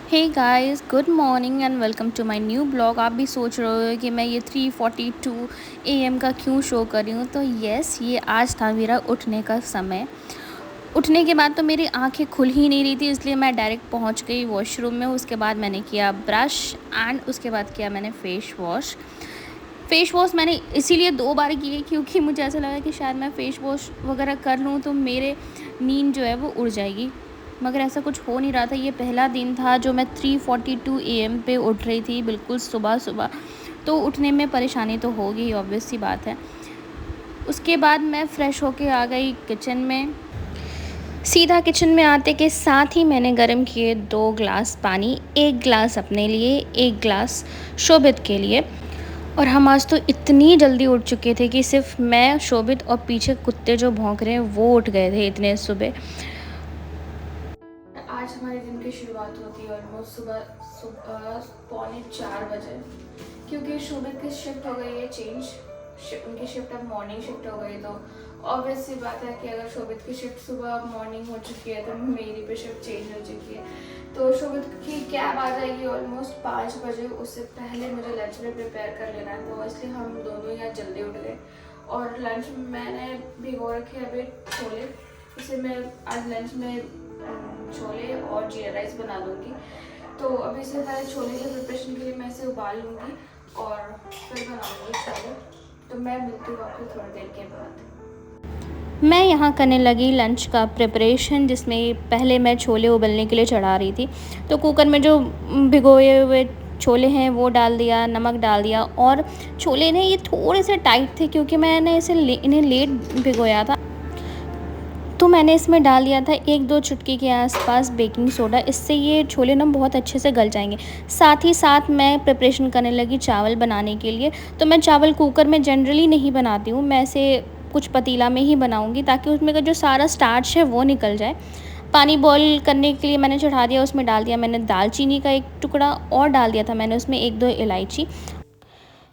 Hey guys, good morning and welcome to my new blog. आप भी सोच रहे हो कि मैं ये 3:42 एएम का क्यों शो कर रही हूँ। तो यस, ये आज था मेरा उठने का समय। उठने के बाद तो मेरी आंखें खुल ही नहीं रही थी, इसलिए मैं डायरेक्ट पहुँच गई वॉशरूम में। उसके बाद मैंने किया ब्रश एंड उसके बाद किया मैंने फेस वॉश मैंने इसीलिए 2 बार किए क्योंकि मुझे ऐसा लगा कि शायद मैं फेस वॉश वगैरह कर लूँ तो मेरे नींद जो है वो उड़ जाएगी, मगर ऐसा कुछ हो नहीं रहा था। ये पहला दिन था जो मैं 3:42 एएम पे उठ रही थी, बिल्कुल सुबह सुबह। तो उठने में परेशानी तो होगी, ऑब्वियस सी बात है। उसके बाद मैं फ़्रेश होके आ गई किचन में। सीधा किचन में आते के साथ ही मैंने गर्म किए 2 ग्लास पानी, 1 ग्लास अपने लिए, 1 ग्लास शोभित के लिए। और हम आज तो इतनी जल्दी उठ चुके थे कि सिर्फ मैं, शोभित और पीछे कुत्ते जो भौंक रहे हैं वो उठ गए थे इतने सुबह। आज हमारे दिन की शुरुआत होती है ऑलमोस्ट सुबह सुबह 3:45 बजे, क्योंकि शोभित की शिफ्ट हो गई है चेंज। उनकी शिफ्ट अब मॉर्निंग शिफ्ट हो गई, तो ऑब्वियस सी बात है कि अगर शोभित की शिफ्ट सुबह मॉर्निंग हो चुकी है तो मेरी पे शिफ्ट चेंज हो चुकी है। तो शोभित की कैब आ जाएगी ऑलमोस्ट 5 बजे। उससे पहले मुझे लंच में प्रिपेयर कर लेना है, तो इसलिए हम दोनों यहाँ जल्दी उठ गए। और लंच में मैंने भिगो रखे अभी छोले। इसे मैं आज लंच में छोले और जीरा राइस बना दूँगी। तो अभी से पहले छोले के प्रिपरेशन के लिए मैं इसे उबाल लूँगी और फिर बनाऊँगी छोले। तो मैं मिलती हूँ आपको थोड़ी देर के बाद। मैं यहाँ करने लगी लंच का प्रिपरेशन, जिसमें पहले मैं छोले उबलने के लिए चढ़ा रही थी। तो कुकर में जो भिगोए हुए छोले हैं वो डाल दिया, नमक डाल दिया। और छोले ने ये थोड़े से टाइट थे क्योंकि मैंने इन्हें लेट भिगोया था। तो मैंने इसमें डाल दिया था 1-2 चुटकी के आसपास बेकिंग सोडा। इससे ये छोले ना बहुत अच्छे से गल जाएंगे। साथ ही साथ मैं प्रिपरेशन करने लगी चावल बनाने के लिए। तो मैं चावल कुकर में जनरली नहीं बनाती हूँ, मैं इसे कुछ पतीला में ही बनाऊँगी ताकि उसमें का जो सारा स्टार्च है वो निकल जाए। पानी बॉईल करने के लिए मैंने चढ़ा दिया, उसमें डाल दिया मैंने दालचीनी का 1 टुकड़ा और डाल दिया था मैंने उसमें 1-2 इलायची।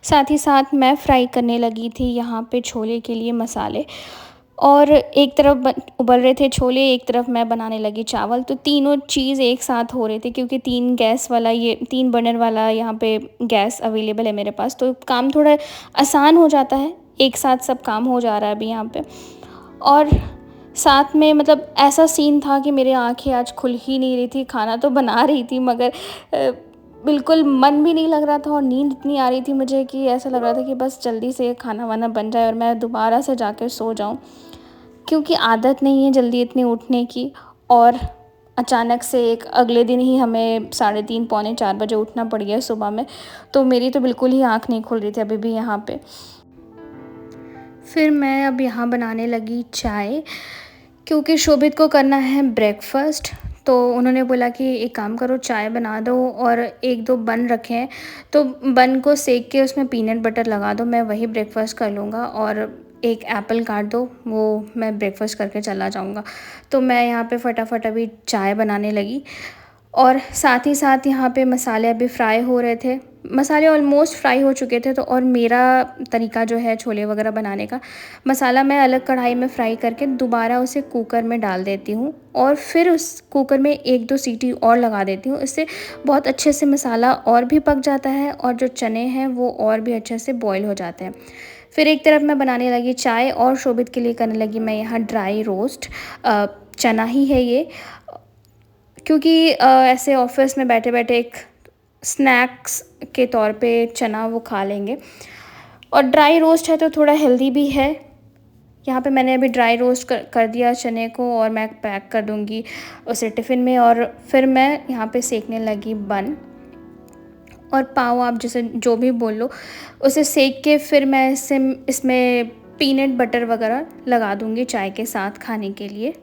साथ ही साथ मैं फ्राई करने लगी थी यहाँ पे छोले के लिए मसाले। और एक तरफ उबल रहे थे छोले, एक तरफ मैं बनाने लगी चावल। तो तीनों चीज़ एक साथ हो रही थी क्योंकि 3 बर्नर वाला यहाँ पे गैस अवेलेबल है मेरे पास, तो काम थोड़ा आसान हो जाता है। एक साथ सब काम हो जा रहा है अभी यहाँ पे। और साथ में मतलब ऐसा सीन था कि मेरी आंखें आज खुल ही नहीं रही थी। खाना तो बना रही थी मगर बिल्कुल मन भी नहीं लग रहा था और नींद इतनी आ रही थी मुझे कि ऐसा लग रहा था कि बस जल्दी से खाना वाना बन जाए और मैं दोबारा से जाकर सो जाऊं, क्योंकि आदत नहीं है जल्दी इतनी उठने की। और अचानक से एक अगले दिन ही हमें 3:30 पौने 4 बजे उठना पड़ गया सुबह में। तो मेरी तो बिल्कुल ही आँख नहीं खुल रही थी अभी भी यहाँ पे। फिर मैं अब यहाँ बनाने लगी चाय, क्योंकि शोभित को करना है ब्रेकफास्ट। तो उन्होंने बोला कि एक काम करो, चाय बना दो और 1-2 बन रखे हैं तो बन को सेक के उसमें पीनट बटर लगा दो, मैं वही ब्रेकफास्ट कर लूँगा। और एक एप्पल काट दो, वो मैं ब्रेकफास्ट करके चला जाऊँगा। तो मैं यहाँ पे फटाफट अभी चाय बनाने लगी। और साथ ही साथ यहाँ पे मसाले अभी फ्राई हो रहे थे। मसाले ऑलमोस्ट फ्राई हो चुके थे। तो और मेरा तरीका जो है छोले वगैरह बनाने का, मसाला मैं अलग कढ़ाई में फ्राई करके दोबारा उसे कुकर में डाल देती हूँ और फिर उस कुकर में 1-2 सीटी और लगा देती हूँ। इससे बहुत अच्छे से मसाला और भी पक जाता है और जो चने हैं वो और भी अच्छे से बॉईल हो जाते हैं। फिर एक तरफ मैं बनाने लगी चाय और शोभित के लिए करने लगी मैं यहाँ ड्राई रोस्ट। चना ही है ये, क्योंकि ऐसे ऑफिस में बैठे बैठे एक स्नैक्स के तौर पे चना वो खा लेंगे। और ड्राई रोस्ट है तो थोड़ा हेल्दी भी है। यहाँ पे मैंने अभी ड्राई रोस्ट कर दिया चने को और मैं पैक कर दूँगी उसे टिफ़िन में। और फिर मैं यहाँ पे सेकने लगी बन और पाव, आप जैसे जो भी बोल लो, उसे सेक के फिर मैं इसमें पीनट बटर वगैरह लगा दूँगी चाय के साथ खाने के लिए।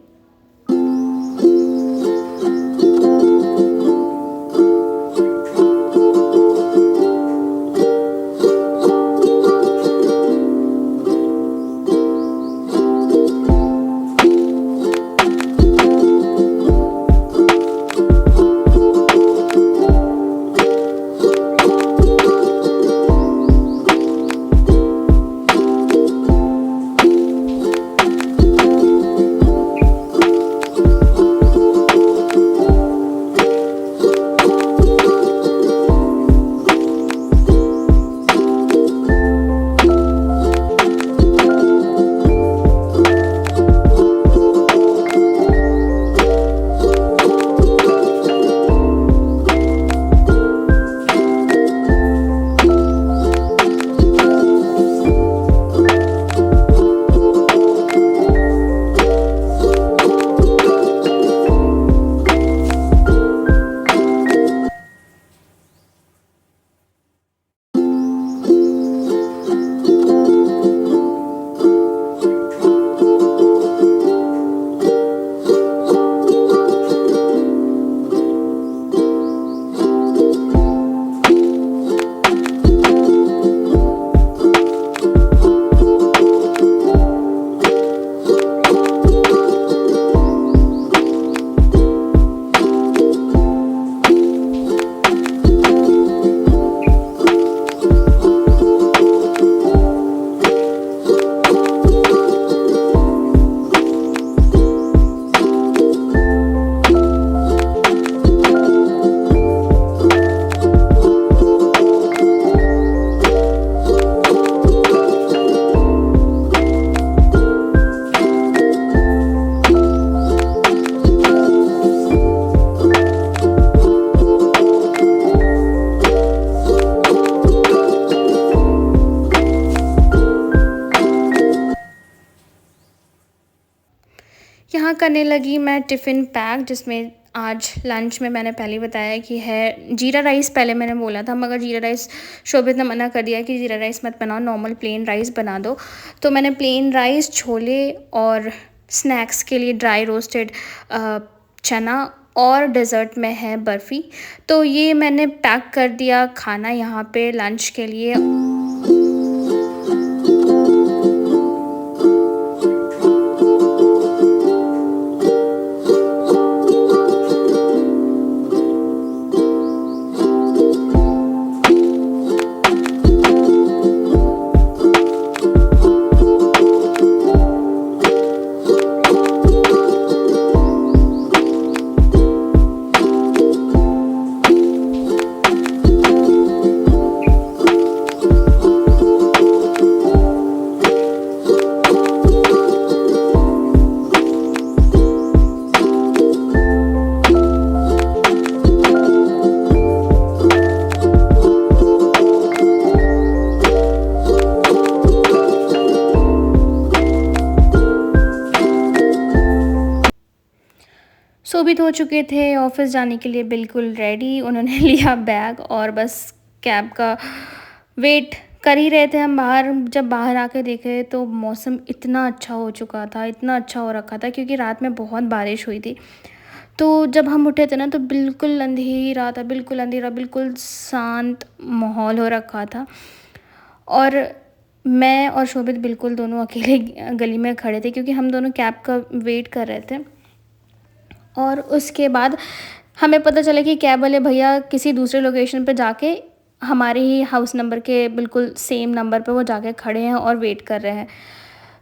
करने लगी मैं टिफ़िन पैक, जिसमें आज लंच में मैंने पहले ही बताया कि है जीरा राइस। पहले मैंने बोला था, मगर जीरा राइस शोभित ने मना कर दिया कि जीरा राइस मत बनाओ, नॉर्मल प्लेन राइस बना दो। तो मैंने प्लेन राइस, छोले और स्नैक्स के लिए ड्राई रोस्टेड चना, और डेज़र्ट में है बर्फ़ी। तो ये मैंने पैक कर दिया खाना यहाँ पे लंच के लिए। शोभित हो चुके थे ऑफ़िस जाने के लिए बिल्कुल रेडी। उन्होंने लिया बैग और बस कैब का वेट कर ही रहे थे हम बाहर। जब बाहर आके देखे तो मौसम इतना अच्छा हो चुका था, इतना अच्छा हो रखा था, क्योंकि रात में बहुत बारिश हुई थी। तो जब हम उठे थे ना, तो बिल्कुल अंधेरा था, बिल्कुल अंधेरा, बिल्कुल शांत माहौल हो रखा था। और मैं और शोभित बिल्कुल दोनों अकेले गली में खड़े थे, क्योंकि हम दोनों कैब का वेट कर रहे थे। और उसके बाद हमें पता चला कि कैब वाले भैया किसी दूसरे लोकेशन पे जाके हमारे ही हाउस नंबर के बिल्कुल सेम नंबर पे वो जाके खड़े हैं और वेट कर रहे हैं।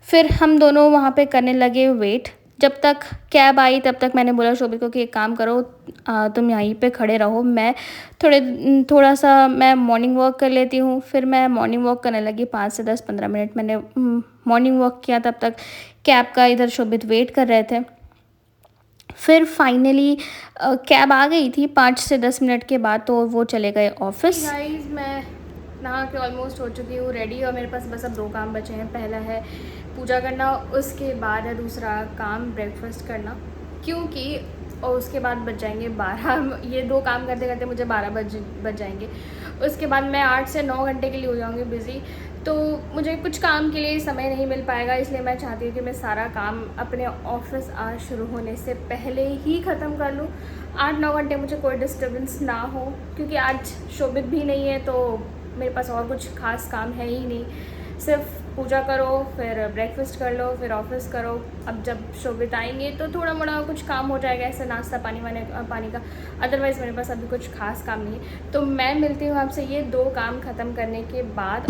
फिर हम दोनों वहाँ पे करने लगे वेट। जब तक कैब आई तब तक मैंने बोला शोभित को कि एक काम करो, तुम यहीं पे खड़े रहो, मैं थोड़ा सा मैं मॉर्निंग वॉक कर लेती हूँ। फिर मैं मॉर्निंग वॉक करने लगी, 5 से 10-15 मिनट मैंने मॉर्निंग वॉक किया। तब तक कैब का इधर शोभित वेट कर रहे थे। फिर फाइनली कैब आ गई थी 5 से 10 मिनट के बाद, तो वो चले गए ऑफिस। गाइस, मैं नहा के ऑलमोस्ट हो चुकी हूँ रेडी, और मेरे पास बस अब 2 काम बचे हैं। पहला है पूजा करना, उसके बाद है दूसरा काम ब्रेकफास्ट करना, क्योंकि और उसके बाद बच जाएंगे 12। ये 2 काम करते करते मुझे 12 बज जाएंगे। उसके बाद मैं 8 से 9 घंटे के लिए हो जाऊँगी बिज़ी। तो मुझे कुछ काम के लिए समय नहीं मिल पाएगा, इसलिए मैं चाहती हूँ कि मैं सारा काम अपने ऑफिस आज शुरू होने से पहले ही ख़त्म कर लूँ। 8-9 घंटे मुझे कोई डिस्टर्बेंस ना हो, क्योंकि आज शोभित भी नहीं है, तो मेरे पास और कुछ खास काम है ही नहीं। सिर्फ पूजा करो, फिर ब्रेकफास्ट कर लो, फिर ऑफिस करो। अब जब शोभित आएंगे तो थोड़ा मोड़ा कुछ काम हो जाएगा, ऐसे नाश्ता पानी का। अदरवाइज़ मेरे पास अभी कुछ खास काम नहीं है। तो मैं मिलती हूँ आपसे ये 2 काम ख़त्म करने के बाद।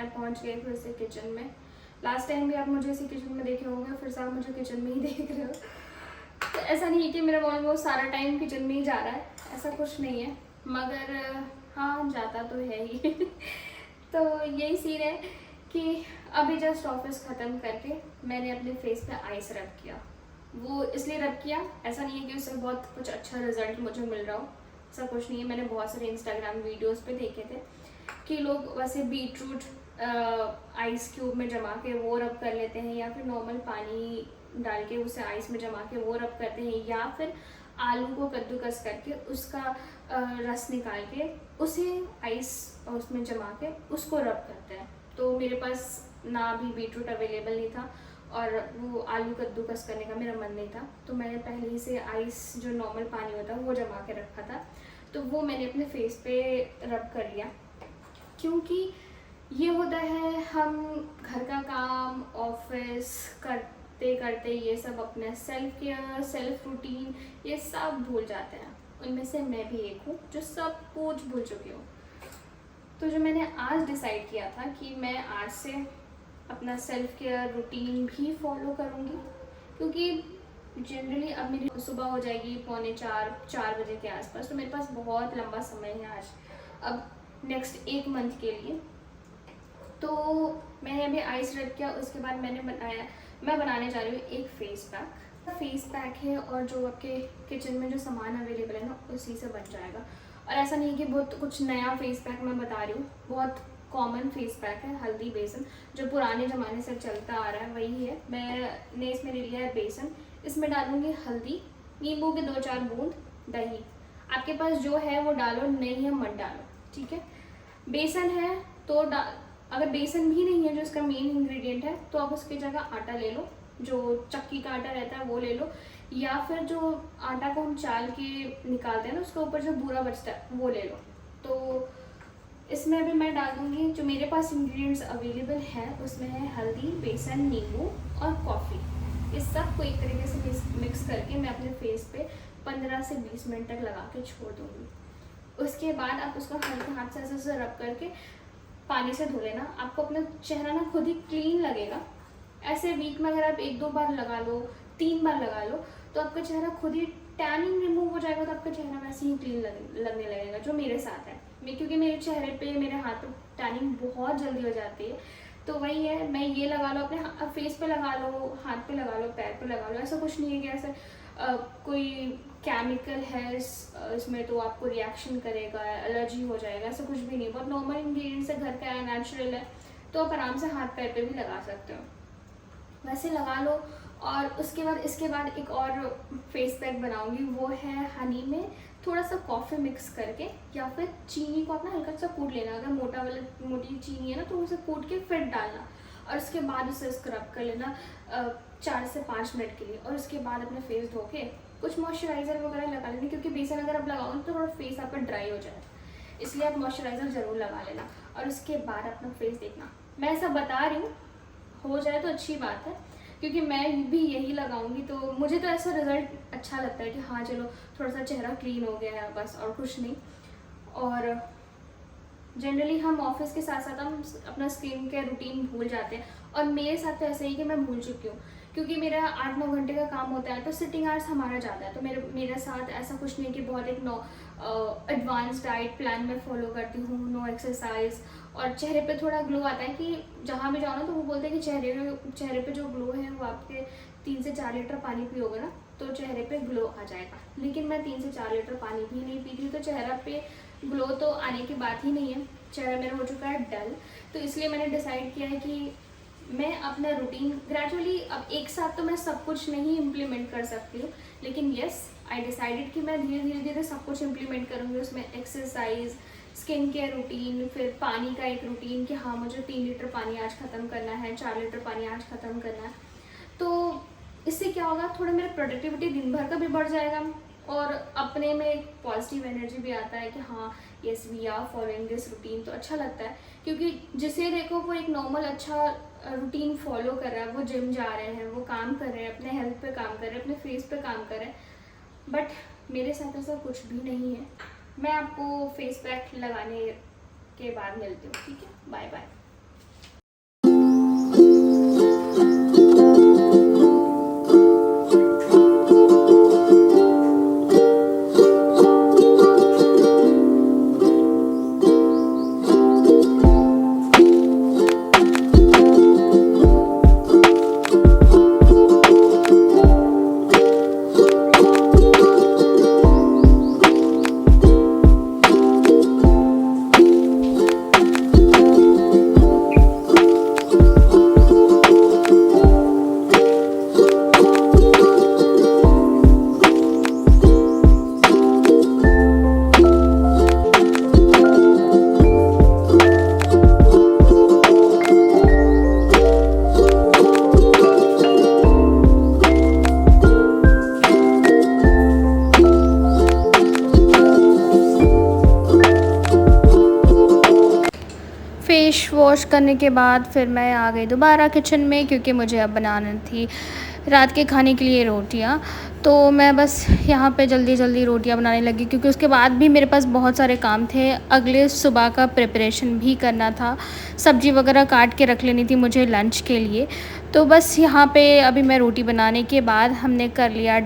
मैं पहुंच गई फिर से किचन में। लास्ट टाइम भी आप मुझे इसी किचन में देखे होंगे, फिर से आप मुझे किचन में ही देख रहे हो। तो ऐसा नहीं है कि मेरा ऑलमोस्ट सारा टाइम किचन में ही जा रहा है, ऐसा कुछ नहीं है, मगर हाँ जाता तो है ही। तो यही सीन है कि अभी जस्ट ऑफिस ख़त्म करके मैंने अपने फेस पे आइस रब किया। वो इसलिए रब किया, ऐसा नहीं है कि उससे बहुत कुछ अच्छा रिजल्ट मुझे मिल रहा हो, ऐसा कुछ नहीं है। मैंने बहुत सारे इंस्टाग्राम वीडियोस पे देखे थे कि लोग वैसे बीटरूट आइस क्यूब में जमा के वो रब कर लेते हैं, या फिर नॉर्मल पानी डाल के उसे आइस में जमा के वो रब करते हैं, या फिर आलू को कद्दूकस करके उसका रस निकाल के उसे आइस उसमें जमा के उसको रब करते हैं। तो मेरे पास ना भी बीटरूट अवेलेबल नहीं था और वो आलू कद्दूकस करने का मेरा मन नहीं था, तो मैंने पहले ही से आइस जो नॉर्मल पानी होता है वो जमा के रखा था, तो वो मैंने अपने फेस पे रब कर लिया। क्योंकि ये होता है हम घर का काम ऑफिस करते करते ये सब अपने सेल्फ केयर सेल्फ रूटीन ये सब भूल जाते हैं। उनमें से मैं भी एक हूँ जो सब कुछ भूल चुकी हूँ। तो जो मैंने आज डिसाइड किया था कि मैं आज से अपना सेल्फ केयर रूटीन भी फॉलो करूँगी, क्योंकि जनरली अब मेरी सुबह हो जाएगी 3:45-4 बजे के आसपास, तो मेरे पास बहुत लंबा समय है आज अब नेक्स्ट 1 मंथ के लिए। तो मैंने अभी आइस रब किया, उसके बाद मैं बनाने जा रही हूँ एक फेस पैक है, और जो आपके किचन में जो सामान अवेलेबल है ना उसी से बन जाएगा। और ऐसा नहीं है कि बहुत कुछ नया फेस पैक मैं बता रही हूँ, बहुत कॉमन फेस पैक है, हल्दी बेसन, जो पुराने ज़माने से चलता आ रहा है वही है। मैंने इसमें ले लिया है बेसन, इसमें डालूंगी हल्दी, नींबू के 2-4 बूंद, दही, आपके पास जो है वो डालो, नहीं है मत डालो, ठीक है। बेसन है तो अगर बेसन भी नहीं है जो इसका मेन इंग्रेडिएंट है, तो आप उसकी जगह आटा ले लो, जो चक्की का आटा रहता है वो ले लो, या फिर जो आटा को हम चाल के निकालते हैं ना उसके ऊपर जो बूरा बचता है वो ले लो। तो इसमें अभी मैं डाल दूँगी जो मेरे पास इंग्रेडिएंट्स अवेलेबल है, उसमें है हल्दी, बेसन, नींबू और कॉफ़ी। इस सब को एक तरीके से मिक्स करके मैं अपने फेस पे 15 से 20 मिनट तक लगा के छोड़ दूँगी। उसके बाद आप उसको हल्के हाथ से ऐसे रब करके पानी से धो लेना। आपको अपना चेहरा ना खुद ही क्लीन लगेगा। ऐसे वीक में अगर आप 1-2 बार लगा लो, 3 बार लगा लो, तो आपका चेहरा खुद ही टैनिंग रिमूव हो जाएगा, तो आपका चेहरा वैसे ही क्लीन लगने लगेगा, जो मेरे साथ है। क्योंकि मेरे चेहरे पे मेरे हाथ पे टैनिंग बहुत जल्दी हो जाती है, तो वही है, मैं ये लगा लो, अपने फेस पे लगा लो, हाथ पे लगा लो, पैर पे लगा लो। ऐसा कुछ नहीं है कि ऐसे कोई केमिकल है इसमें तो आपको रिएक्शन करेगा, एलर्जी हो जाएगा, ऐसा कुछ भी नहीं। बहुत नॉर्मल इंग्रेडिएंट्स है, घर का है, नेचुरल है, तो आप आराम से हाथ पैर पे भी लगा सकते हो। वैसे लगा लो। और इसके बाद एक और फेस पैक बनाऊंगी, वो है हनी में थोड़ा सा कॉफ़ी मिक्स करके, या फिर चीनी को अपना हल्का सा कूट लेना, अगर मोटी चीनी है ना तो उसे कूट के फिर डालना, और उसके बाद उसे स्क्रब कर लेना 4 से 5 मिनट के लिए। और उसके बाद अपने फेस धो के कुछ मॉइस्चराइज़र वगैरह लगा लेना, क्योंकि बेसन अगर आप लगाओगे तो थोड़ा फेस आपका ड्राई हो जाए, इसलिए आप मॉइस्चराइज़र ज़रूर लगा लेना। और उसके बाद अपना फेस देखना, मैं ऐसा बता रही हूँ, हो जाए तो अच्छी बात है, क्योंकि मैं भी यही लगाऊंगी, तो मुझे तो ऐसा रिज़ल्ट अच्छा लगता है कि हाँ चलो थोड़ा सा चेहरा क्लीन हो गया है, बस, और कुछ नहीं। और जनरली हम ऑफिस के साथ साथ हम अपना स्किन केयर रूटीन भूल जाते हैं, और मेरे साथ तो ऐसा ही कि मैं भूल चुकी हूँ, क्योंकि मेरा 8-9 घंटे का काम होता है, तो सिटिंग आवर्स हमारा ज़्यादा है। तो मेरे साथ ऐसा कुछ नहीं कि बहुत एक एडवांस डाइट प्लान में फॉलो करती हूँ, नो एक्सरसाइज, और चेहरे पे थोड़ा ग्लो आता है कि जहाँ भी जाओ ना तो वो बोलते हैं कि चेहरे पे जो ग्लो है वो आपके 3 से 4 लीटर पानी पियोगे ना तो चेहरे पे ग्लो आ जाएगा। लेकिन मैं 3 से 4 लीटर पानी भी नहीं पीती हूँ, तो चेहरा पे ग्लो तो आने की बात ही नहीं है, चेहरा मेरा हो चुका है डल। तो इसलिए मैंने डिसाइड किया है कि मैं अपना रूटीन ग्रेजुअली, अब एक साथ तो मैं सब कुछ नहीं इम्प्लीमेंट कर सकती हूँ, लेकिन येस आई डिसाइडेड कि मैं धीरे धीरे सब कुछ इम्प्लीमेंट करूँगी। उसमें एक्सरसाइज, स्किन केयर रूटीन, फिर पानी का एक रूटीन कि हाँ मुझे 3 लीटर पानी आज ख़त्म करना है, 4 लीटर पानी आज ख़त्म करना है। तो इससे क्या होगा, थोड़ा मेरा प्रोडक्टिविटी दिन भर का भी बढ़ जाएगा, और अपने में एक पॉजिटिव एनर्जी भी आता है कि हाँ yes we are following this routine. तो अच्छा लगता है, क्योंकि जिसे देखो वो एक नॉर्मल अच्छा रूटीन फॉलो कर रहा है, वो जिम जा रहे हैं, वो काम कर रहे हैं, अपने हेल्थ पे काम कर रहे हैं, अपने फेस पे काम कर रहे हैं, बट मेरे साथ ऐसा कुछ भी नहीं है। मैं आपको फेस पैक लगाने के बाद मिलती हूँ, ठीक है, बाय बाय। वॉश करने के बाद फिर मैं आ गई दोबारा किचन में, क्योंकि मुझे अब बनानी थी रात के खाने के लिए रोटियां। तो मैं बस यहाँ पे जल्दी जल्दी रोटियां बनाने लगी, क्योंकि उसके बाद भी मेरे पास बहुत सारे काम थे। अगले सुबह का प्रिपरेशन भी करना था, सब्ज़ी वगैरह काट के रख लेनी थी मुझे लंच के लिए। तो बस यहाँ पे अभी मैं रोटी बनाने के बाद हमने कर लिया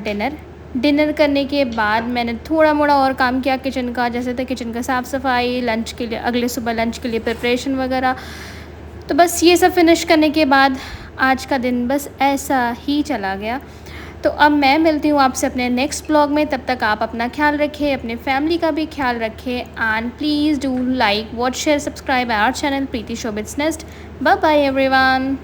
डिनर करने के बाद मैंने थोड़ा मोड़ा और काम किया किचन का, जैसे था किचन का साफ़ सफाई, लंच के लिए अगले सुबह लंच के लिए प्रिपरेशन वगैरह। तो बस ये सब फिनिश करने के बाद आज का दिन बस ऐसा ही चला गया। तो अब मैं मिलती हूँ आपसे अपने नेक्स्ट ब्लॉग में। तब तक आप अपना ख्याल रखें, अपने फैमिली का भी ख्याल रखें, and please do like, watch, share, subscribe our channel Preeti Shobhit's nest. Bye bye everyone.